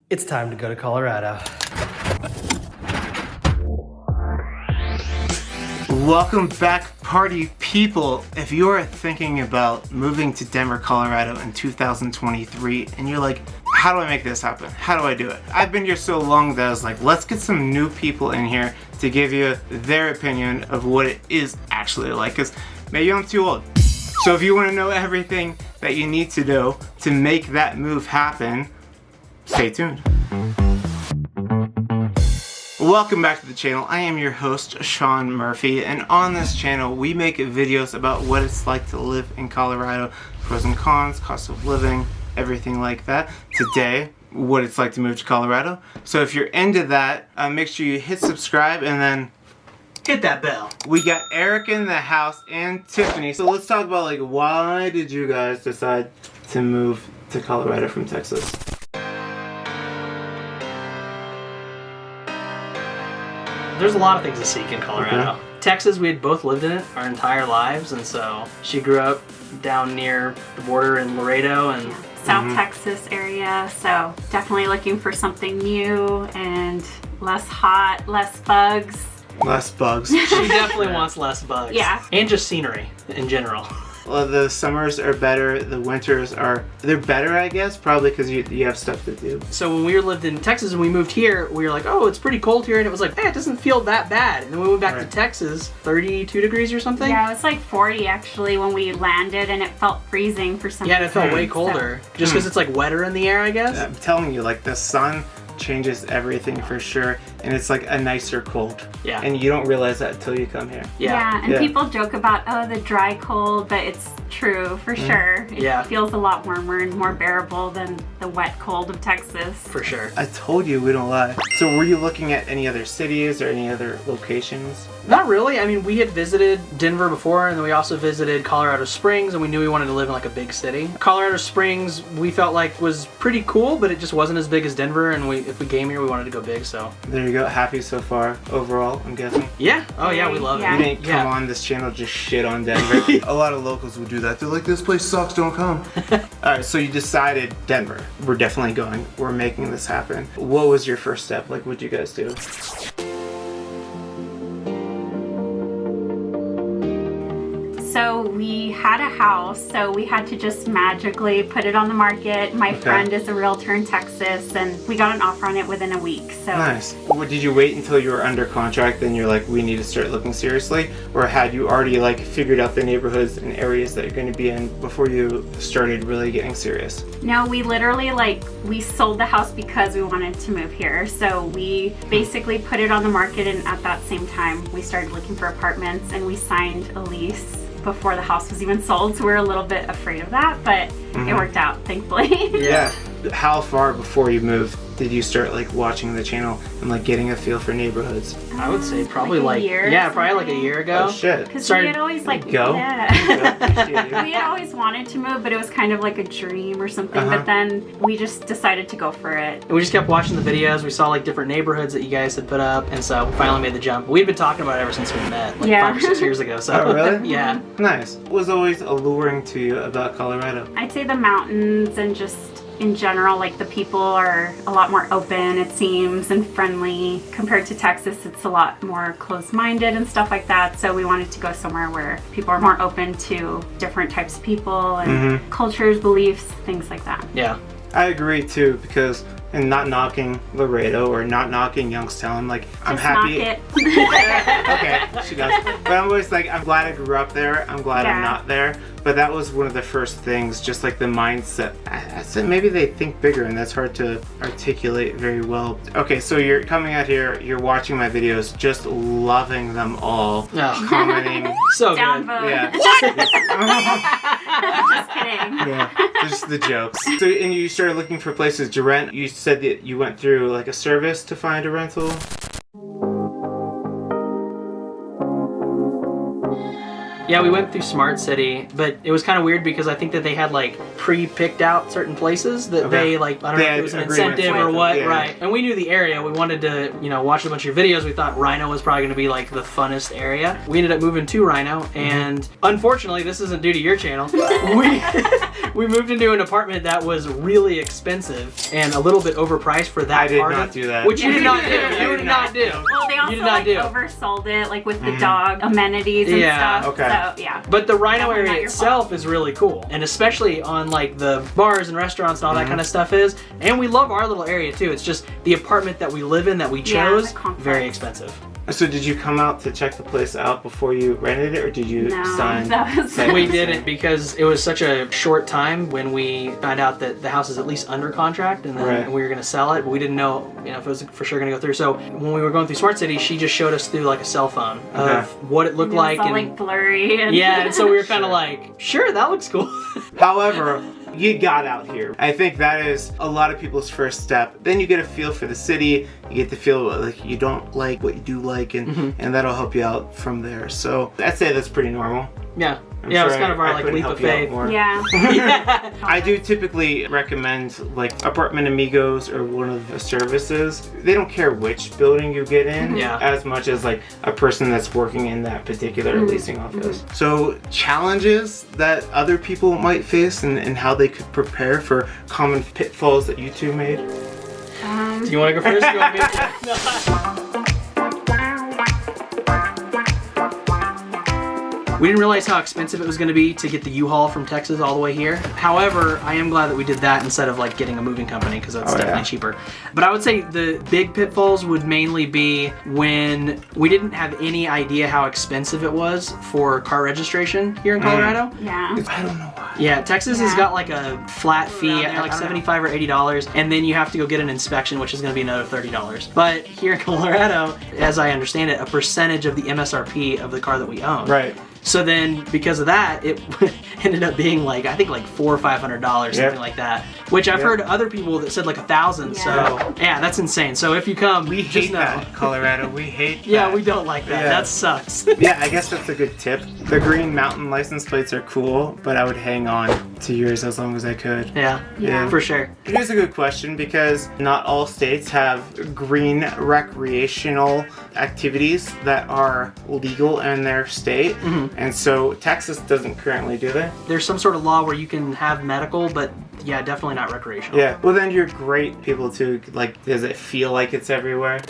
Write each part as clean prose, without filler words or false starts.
It's time to go to Colorado. Welcome back, party people. If you're thinking about moving to Denver, Colorado in 2023 and you're like, how do I make this happen? How do I do it? I've been here so long that I was like, let's get some new people in here to give you their opinion of what it is actually like, because maybe I'm too old. So if you want to know everything that you need to know to make that move happen, stay tuned. Welcome back to the channel. I am your host, Sean Murphy, and on this channel we make videos about what it's like to live in Colorado, pros and cons, cost of living, everything like that. Today, what it's like to move to Colorado. So if you're into that, make sure you hit subscribe and then Hit that bell. we got Eric in the house and Tiffany. So let's talk about, like, why did you guys decide to move to Colorado from Texas? There's a lot of things to seek in Colorado. Okay. Texas, we had both lived in it our entire lives, and so she grew up down near the border in Laredo and South Texas area, so definitely looking for something new and less hot, less bugs. Less bugs. she definitely wants less bugs. Yeah. And just scenery in general. Well, the summers are better, the winters are, they're better, I guess, probably because you have stuff to do. So when we lived in Texas and we moved here, we were like, oh, it's pretty cold here, and it was like, hey, it doesn't feel that bad. And then we went back to Texas, 32 degrees or something. Yeah, it was like 40 actually when we landed, and it felt freezing for some Yeah, and it felt reason, way colder. Just because it's like wetter in the air, I guess. I'm telling you, like, the sun changes everything for sure, and it's like a nicer cold. Yeah. And you don't realize that until you come here. Yeah, and Yeah. people joke about, oh, the dry cold, but it's true for sure. It Yeah. feels a lot warmer and more bearable than the wet cold of Texas. For sure. I told you, we don't lie. So were you looking at any other cities or any other locations? Not really. I mean, we had visited Denver before, and then we also visited Colorado Springs, and we knew we wanted to live in like a big city. Colorado Springs, we felt like was pretty cool, but it just wasn't as big as Denver, and if we came here, we wanted to go big, so. There you go. Happy so far overall, I'm guessing. Yeah. Oh, yeah, we love Yeah. You it. didn't come on this channel just shit on Denver. A lot of locals would do that. They're like, this place sucks, don't come. Alright, so you decided Denver. We're definitely going. We're making this happen. What was your first step? Like, what'd you guys do? So we had a house, so we had to just magically put it on the market. My friend is a realtor in Texas, and we got an offer on it within a week. So Nice. What, did you wait until you were under contract, then you're like, we need to start looking seriously? Or had you already like figured out the neighborhoods and areas that you're going to be in before you started really getting serious? no, we literally we sold the house because we wanted to move here. So we basically put it on the market, and at that same time we started looking for apartments, and we signed a lease before the house was even sold. So we were a little bit afraid of that, but it worked out, thankfully. Yeah. How far before you moved did you start like watching the channel and like getting a feel for neighborhoods? I would say probably Like a year yeah, or probably like a something. year ago. Oh shit. Because we Started- had always Go. yeah. Appreciate you. We had always wanted to move, but it was kind of like a dream or something. But then we just decided to go for it. And we just kept watching the videos. We saw like different neighborhoods that you guys had put up, and so we finally made the jump. We'd been talking about it ever since we met, like Yeah. 5 or 6 years ago. So Oh, really? yeah. Nice. What was always alluring to you about Colorado? I'd say the mountains, and just in general, like the people are a lot more open, it seems, and friendly. Compared to Texas, it's a lot more closed-minded and stuff like that. So we wanted to go somewhere where people are more open to different types of people and cultures, beliefs, things like that. Yeah. I agree too, because, and not knocking Laredo or not knocking Youngstown, like I'm Just happy. knock it. Okay, she does. But I'm always like, I'm glad I grew up there. I'm glad I'm Yeah. not there. But that was one of the first things, just like the mindset. I said maybe they think bigger, and that's hard to articulate very well. Okay, so you're coming out here, you're watching my videos, just loving them all, Oh. commenting. So good. Downvote. Yeah. Just kidding. Yeah, just the jokes. So, and you started looking for places to rent. You said that you went through like a service to find a rental. Yeah, we went through Smart City, but it was kind of weird because I think that they had like pre-picked out certain places that they like, I don't know if it was an incentive or what, right? And we knew the area. We wanted to, you know, watch a bunch of your videos. We thought RiNo was probably going to be like the funnest area. We ended up moving to RiNo, and unfortunately, this isn't due to your channel. We moved into an apartment that was really expensive and a little bit overpriced for that. I did not do that. Which you did not do. You did not do. Well, they also like oversold it, like with the dog amenities and stuff. Okay. So yeah. But the RiNo area itself is really cool, and especially on like the bars and restaurants and all that kind of stuff is. And we love our little area too. It's just the apartment that we live in that we chose, very expensive. So did you come out to check the place out before you rented it, or did you sign? We didn't, because it was such a short time when we found out that the house is at least under contract, and then we were going to sell it, but we didn't know, if it was for sure going to go through. So when we were going through Smart City, she just showed us through like a cell phone of what it looked like, all like blurry. And and so we were kind of like, sure, that looks cool. However, you got out here. I think that is a lot of people's first step. Then you get a feel for the city. You get to feel like you don't like what you do like, and that'll help you out from there. So I'd say that's pretty normal. Yeah. It was kind of our like leap of faith. Yeah. I do typically recommend like Apartment Amigos or one of the services. They don't care which building you get in as much as like a person that's working in that particular leasing office. So challenges that other people might face and how they could prepare for common pitfalls that you two made. Do you want to go first? You want me to? We didn't realize how expensive it was going to be to get the U-Haul from Texas all the way here. However, I am glad that we did that instead of like getting a moving company, because that's definitely cheaper. But I would say the big pitfalls would mainly be when we didn't have any idea how expensive it was for car registration here in Colorado. Yeah. I don't know why. Yeah, Texas has got like a flat fee at like $75 or $80, and then you have to go get an inspection, which is going to be another $30. But here in Colorado, as I understand it, a percentage of the MSRP of the car that we own. Right. So then, because of that, it ended up being like, I think like $400 or $500, something like that. Which I've heard other people that said like $1,000. So yeah, that's insane. So if you come, we hate that, Colorado. We hate that. Yeah, we don't like that. That sucks. Yeah, I guess that's a good tip. The Green Mountain license plates are cool, but I would hang on to yours as long as I could. Yeah, for sure. Here's a good question, because not all states have green recreational activities that are legal in their state. And so Texas doesn't currently do that. There's some sort of law where you can have medical, but yeah, definitely not recreational. Yeah, well then you're great people to, like, does it feel like it's everywhere?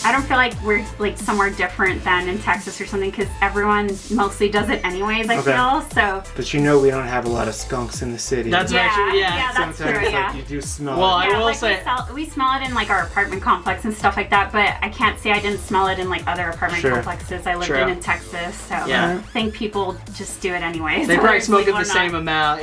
I don't feel like we're like somewhere different than in Texas or something, because everyone mostly does it anyways, I feel, so. But you know we don't have a lot of skunks in the city. That's very true, Yeah, that's true, like, you do smell it. Well, I will say... We smell it in like our apartment complex and stuff like that, but I can't say I didn't smell it in like other apartment complexes I lived in Texas, so I think people just do it anyways. They probably smoke it the same amount,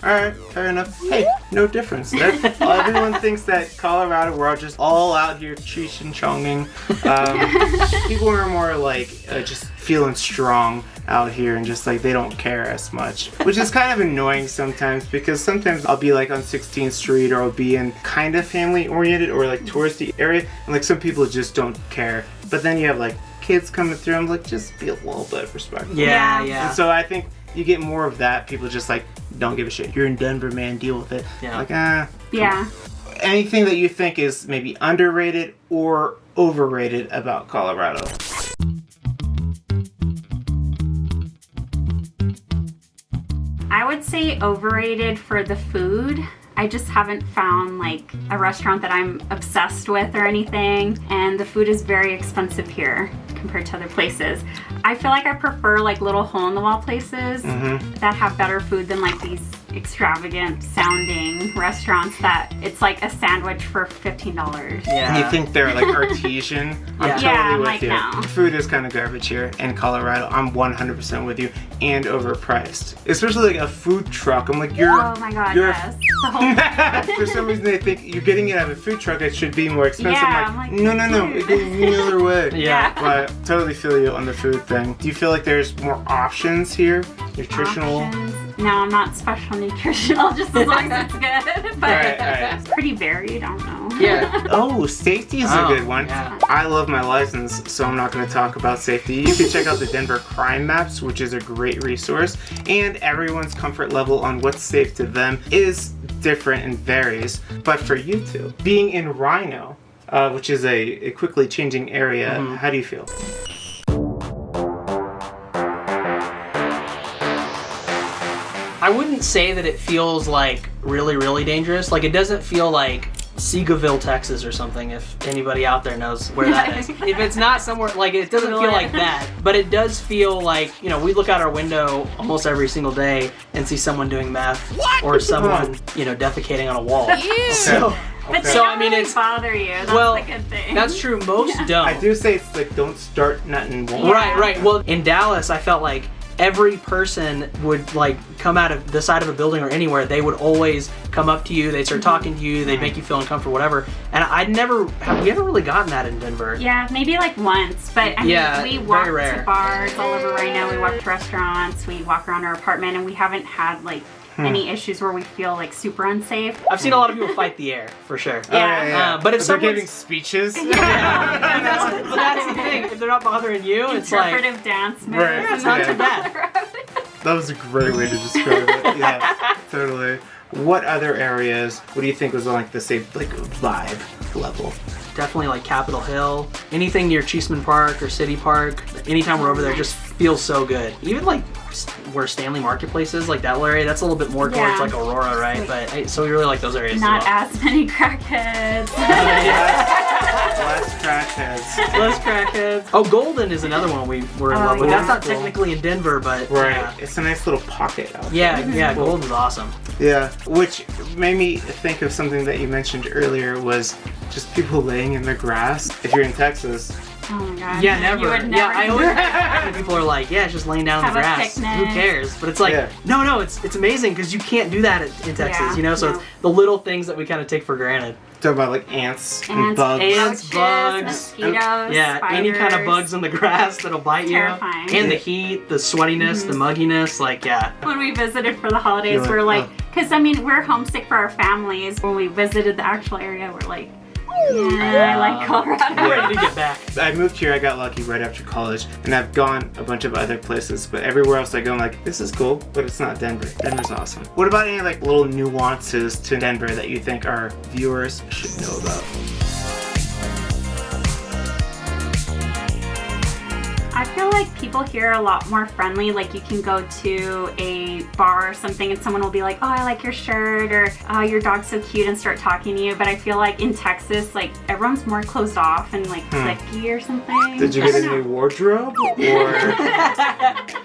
Alright, fair enough. Hey, no difference. Everyone thinks that Colorado, we're all just all out here Cheech and Chonging. People are more like just feeling strong out here, and just like they don't care as much, which is kind of annoying sometimes, because sometimes I'll be like on 16th Street, or I'll be in kind of family oriented or like touristy area, and like some people just don't care. But then you have like kids coming through, I'm like, just be a little bit respectful. Yeah. And so I think you get more of that. People just like don't give a shit. You're in Denver, man. Deal with it. Yeah. Like, Yeah. Anything that you think is maybe underrated or overrated about Colorado? I would say overrated for the food. I just haven't found like a restaurant that I'm obsessed with or anything, and the food is very expensive here compared to other places. I feel like I prefer like little hole-in-the-wall places that have better food than like these extravagant sounding restaurants that it's like a sandwich for $15. And you think they're like artesian? I'm totally with like, you. no. Food is kind of garbage here in Colorado. I'm 100% with you, and overpriced. Especially like a food truck. I'm like, oh my god, yes. The whole for some reason they think you're getting it out of a food truck, it should be more expensive. Yeah, I'm like, no, it goes the other way. Yeah. But totally feel you on the food thing. Do you feel like there's more options here? Nutritional? Options? No, I'm not special nutritional, just as long as it's good. But it's pretty varied, I don't know. Yeah. Oh, safety is a good one. Yeah. I love my license, so I'm not going to talk about safety. You can check out the Denver Crime Maps, which is a great resource, and everyone's comfort level on what's safe to them is different and varies. But for you two, being in RiNo, which is a quickly changing area, how do you feel? wouldn't say that it feels like really, really dangerous. Like, it doesn't feel like Seagoville, Texas or something, if anybody out there knows where that is. If it's not somewhere, like, it doesn't feel like that, but it does feel like, you know, we look out our window almost every single day and see someone doing meth or someone, you know, defecating on a wall. So, But they don't really bother you. That's well, the good thing. That's true. Most don't. I do say it's like, don't start nothing. Right. Well, in Dallas, I felt like every person would like come out of the side of a building or anywhere. They would always come up to you. They'd start talking to you. They'd make you feel uncomfortable, whatever. And we haven't really gotten that in Denver. Yeah, maybe like once, but I mean, we walk to bars all over right now. We walk to restaurants. We walk around our apartment, and we haven't had like any issues where we feel like super unsafe. I've seen a lot of people fight the air, for sure. Yeah. But if they're giving speeches, but that's the thing. If they're not bothering you, it's like interpretive dance moves. Right. it's not too bad. that was a great way to describe it. Yeah, totally. What other areas? What do you think was on like the same like vibe level? Definitely like Capitol Hill. Anything near Cheeseman Park or City Park. Anytime we're over there, just feels so good. Even like where Stanley Marketplace is, like that little area, that's a little bit more towards like Aurora, right? But so we really like those areas. Not as many crackheads. Less crackheads. Oh, Golden is another one we're in love with. That's not technically in Denver, but it's a nice little pocket out there. Yeah, Golden's awesome. Yeah, which made me think of something that you mentioned earlier was just people laying in the grass. If you're in Texas. Oh my god. Yeah, never. You would never. Yeah, I always people are like, yeah, it's just laying down in the grass. Who cares? But it's like, no, it's amazing because you can't do that in Texas, you know? So it's the little things that we kind of take for granted. Talk about like ants and bugs. Ants, bugs, mosquitoes, yeah, spiders. Any kind of bugs in the grass that'll bite you. Terrifying. And the heat, the sweatiness, the mugginess, like, yeah. When we visited for the holidays, we're like, because I mean, we're homesick for our families. When we visited the actual area, we're like, I like Colorado. We're ready to get back. I moved here, I got lucky right after college, and I've gone a bunch of other places, but everywhere else I go, I'm like, this is cool, but it's not Denver. Denver's awesome. What about any like little nuances to Denver that you think our viewers should know about? I feel like people here are a lot more friendly. Like you can go to a bar or something and someone will be like, oh, I like your shirt, or oh, your dog's so cute, and start talking to you. But I feel like in Texas, like everyone's more closed off and like cliquey or something. Did you get a new wardrobe? Or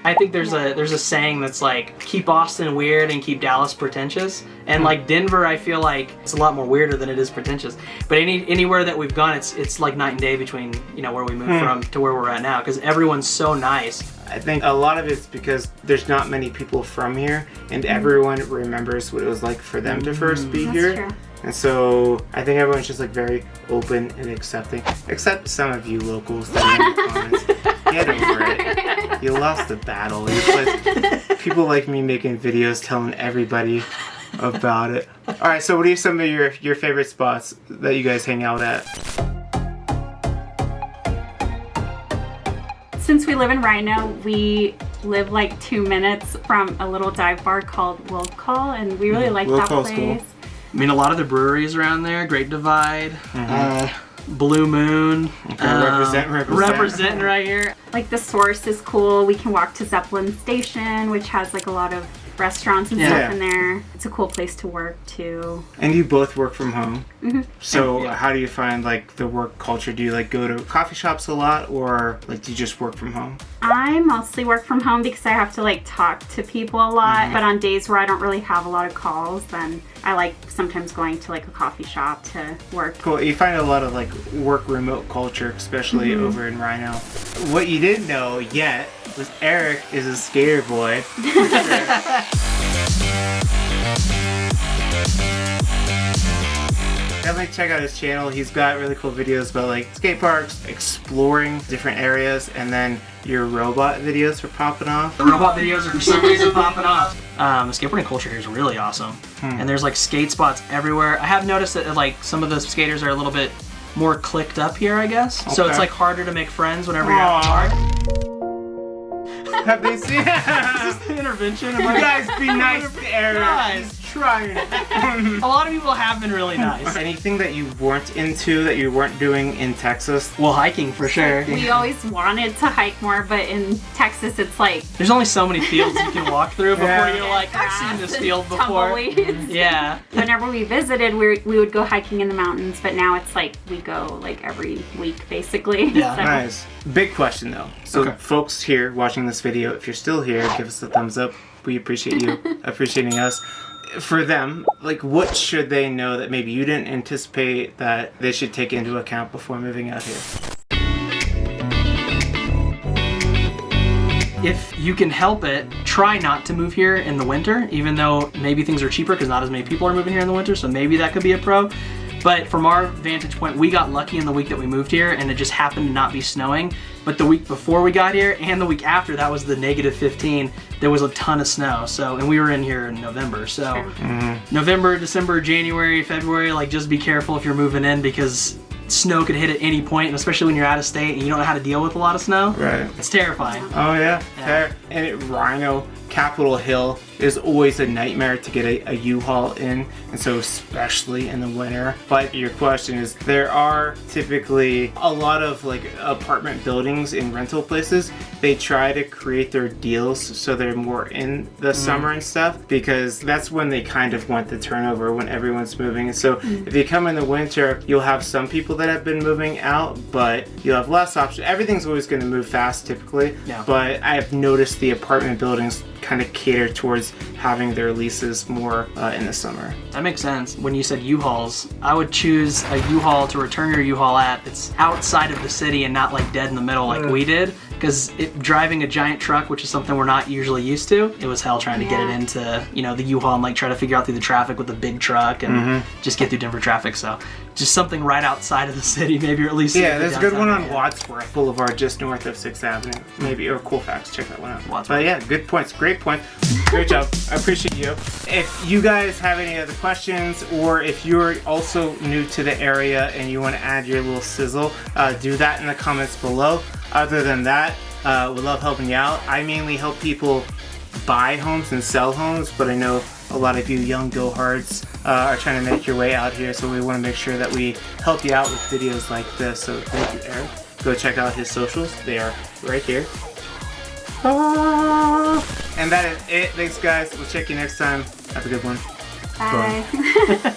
I think there's a saying that's like, keep Austin weird and keep Dallas pretentious. And like Denver, I feel like it's a lot more weirder than it is pretentious. But anywhere that we've gone, it's like night and day between, you know, where we moved from to where we're at now, because everyone's so nice. I think a lot of it's because there's not many people from here, and everyone remembers what it was like for them to first be here. True. And so I think everyone's just like very open and accepting, except some of you locals that are in the comments. Get over it. You lost the battle. People like me making videos telling everybody about it. All right, so what are some of your favorite spots that you guys hang out at? Since we live in RiNo, we live like 2 minutes from a little dive bar called Will Call, and we really like that place. Cool. I mean, a lot of the breweries around there, Great Divide, Blue Moon, representing right here. Like the Source is cool. We can walk to Zeppelin Station, which has like a lot of restaurants and stuff in there. It's a cool place to work too. And you both work from home. So how do you find like the work culture? Do you like go to coffee shops a lot, or like do you just work from home? I mostly work from home because I have to like talk to people a lot. But on days where I don't really have a lot of calls, then I like sometimes going to like a coffee shop to work. Cool. You find a lot of like work remote culture, especially over in RiNo. What you didn't know yet was Eric is a skater boy. Definitely check out his channel. He's got really cool videos about like skate parks, exploring different areas, and then your robot videos are popping off. The robot videos are for some reason popping off. The skateboarding culture here is really awesome. And there's like skate spots everywhere. I have noticed that like some of the skaters are a little bit more clicked up here, I guess. Okay. So it's like harder to make friends whenever you're at the park. Have they seen Is this the intervention? You guys be nice to Eric. He's trying. A lot of people have been really nice. Anything that you weren't into, that you weren't doing in Texas? Well, hiking for sure. We always wanted to hike more, but in Texas it's like There's only so many fields you can walk through before Yeah. you're like, I've seen this field before. tumbleweeds. Yeah. Whenever we visited, we would go hiking in the mountains, but now it's like we go like every week basically. Yeah. So- Nice. Big question though. So Okay. folks here watching this video, if you're still here, give us a thumbs up. We appreciate you appreciating us. For them, like what should they know that maybe you didn't anticipate that they should take into account before moving out here? If you can help it, try not to move here in the winter, even though maybe things are cheaper because not as many people are moving here in the winter, so maybe that could be a pro. But from our vantage point, we got lucky in the week that we moved here and it just happened to not be snowing. But the week before we got here and the week after, that was the -15, there was a ton of snow. So, and we were in here in November. So November, December, January, February, like just be careful if you're moving in because snow could hit at any point, and especially when you're out of state and you don't know how to deal with a lot of snow. Right. It's terrifying. Oh yeah, Yeah. fair. And at RiNo, Capitol Hill is always a nightmare to get a U-Haul in, and so especially in the winter. But your question is, there are typically a lot of like apartment buildings in rental places. They try to create their deals so they're more in the summer and stuff, because that's when they kind of want the turnover, when everyone's moving. And so if you come in the winter, you'll have some people that have been moving out, but you'll have less options. Everything's always going to move fast typically, Yeah. but I have noticed the apartment buildings kind of cater towards having their leases more in the summer. That makes sense. When you said U-Hauls, I would choose a U-Haul to return your U-Haul at that's outside of the city and not like dead in the middle like we did. Because driving a giant truck, which is something we're not usually used to, it was hell trying to get it into, you know, the U-Haul and like try to figure out through the traffic with the big truck and just get through Denver traffic. So just something right outside of the city, maybe, or at least. Yeah, there's a good one on downtown. Wadsworth Boulevard, just north of 6th Avenue. Maybe, or Colfax, check that one out. Wadsworth. But yeah, good points, great points. Great job, I appreciate you. If you guys have any other questions, or if you're also new to the area and you want to add your little sizzle, do that in the comments below. Other than that, we love helping you out. I mainly help people buy homes and sell homes, but I know a lot of you young go-hards are trying to make your way out here, so we want to make sure that we help you out with videos like this. So thank you, Eric. Go check out his socials. They are right here. And that is it. Thanks, guys. We'll check you next time. Have a good one. Bye.